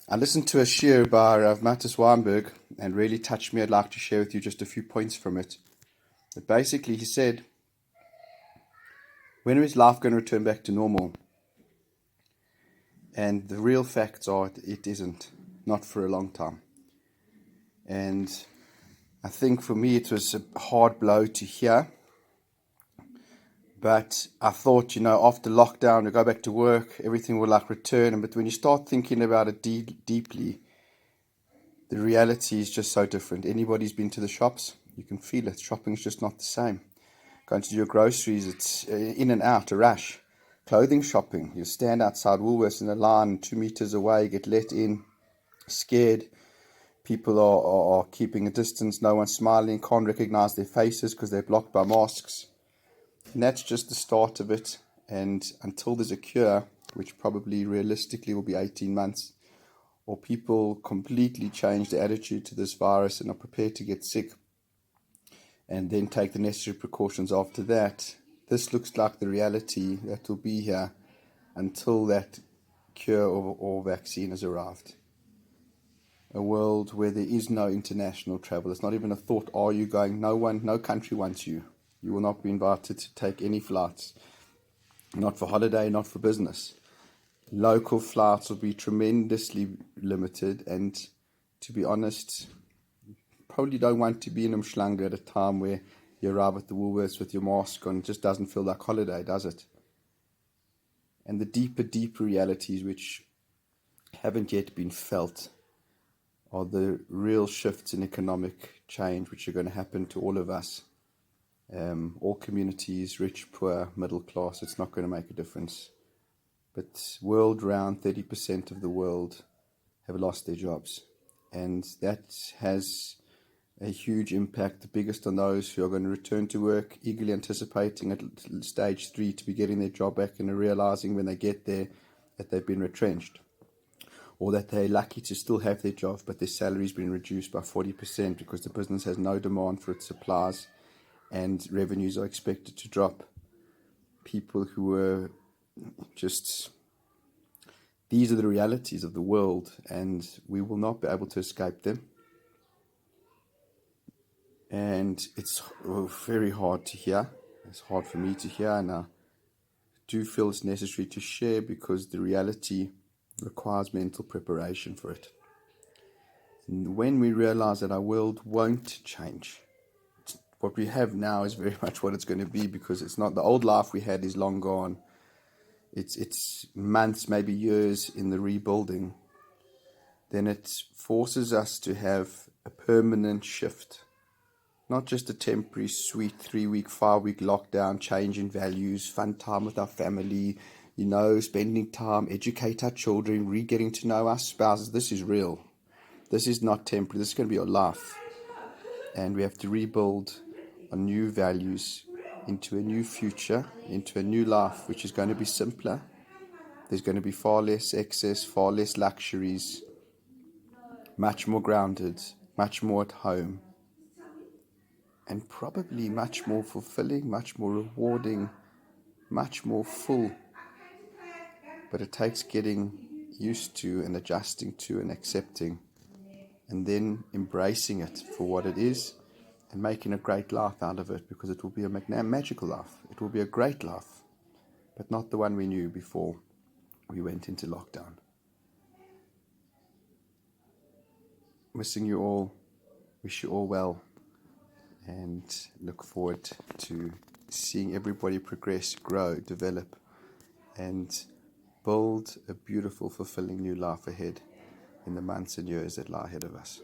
I listened to a shir by Rav Mattis Weinberg and really touched me. I'd like to share with you just a few points from it. But basically, he said, when is life going to return back to normal? And the real facts are it isn't, not for a long time. And I think for me it was a hard blow to hear. But I thought, after lockdown, we go back to work, everything will return. But when you start thinking about it deeply, the reality is just so different. Anybody's been to the shops, you can feel it. Shopping's just not the same. Going to do your groceries, it's in and out, a rush. Clothing shopping, you stand outside Woolworths in a line 2 meters away, get let in, scared. People are keeping a distance, no one's smiling, can't recognize their faces because they're blocked by masks. And that's just the start of it. And until there's a cure, which probably realistically will be 18 months, or people completely change their attitude to this virus and are prepared to get sick and then take the necessary precautions after that, this looks like the reality that will be here until that cure or vaccine has arrived. A world where there is no international travel. It's not even a thought, are you going? No country wants you. You will not be invited to take any flights. Not for holiday, not for business. Local flights will be tremendously limited, and to be honest, probably don't want to be in Umschlange at a time where you arrive at the Woolworths with your mask on. It just doesn't feel like holiday, does it? And the deeper realities which haven't yet been felt are the real shifts in economic change which are going to happen to all of us. All communities, rich, poor, middle class, it's not going to make a difference. But world round, 30% of the world have lost their jobs. And that has a huge impact, the biggest on those who are going to return to work, eagerly anticipating at stage 3 to be getting their job back and realizing when they get there that they've been retrenched. Or that they're lucky to still have their job, but their salary's been reduced by 40% because the business has no demand for its supplies and revenues are expected to drop. People who were just... These are the realities of the world, and we will not be able to escape them. And it's very hard to hear. It's hard for me to hear, and I do feel it's necessary to share because the reality requires mental preparation for it. And when we realize that our world won't change, what we have now is very much what it's going to be, because it's not the old life we had is long gone. It's months, maybe years in the rebuilding. Then it forces us to have a permanent shift, not just a temporary, sweet 3-week, 5-week lockdown, change in values, fun time with our family, spending time, educate our children, getting to know our spouses. This is real. This is not temporary. This is going to be your life. And we have to rebuild on new values into a new future, into a new life, which is going to be simpler. There's going to be far less excess, far less luxuries, much more grounded, much more at home, and probably much more fulfilling, much more rewarding, much more full. But it takes getting used to and adjusting to and accepting, and then embracing it for what it is and making a great life out of it, because it will be a magical life. It will be a great life, but not the one we knew before we went into lockdown. Missing you all, wish you all well, and look forward to seeing everybody progress, grow, develop, and build a beautiful, fulfilling new life ahead in the months and years that lie ahead of us.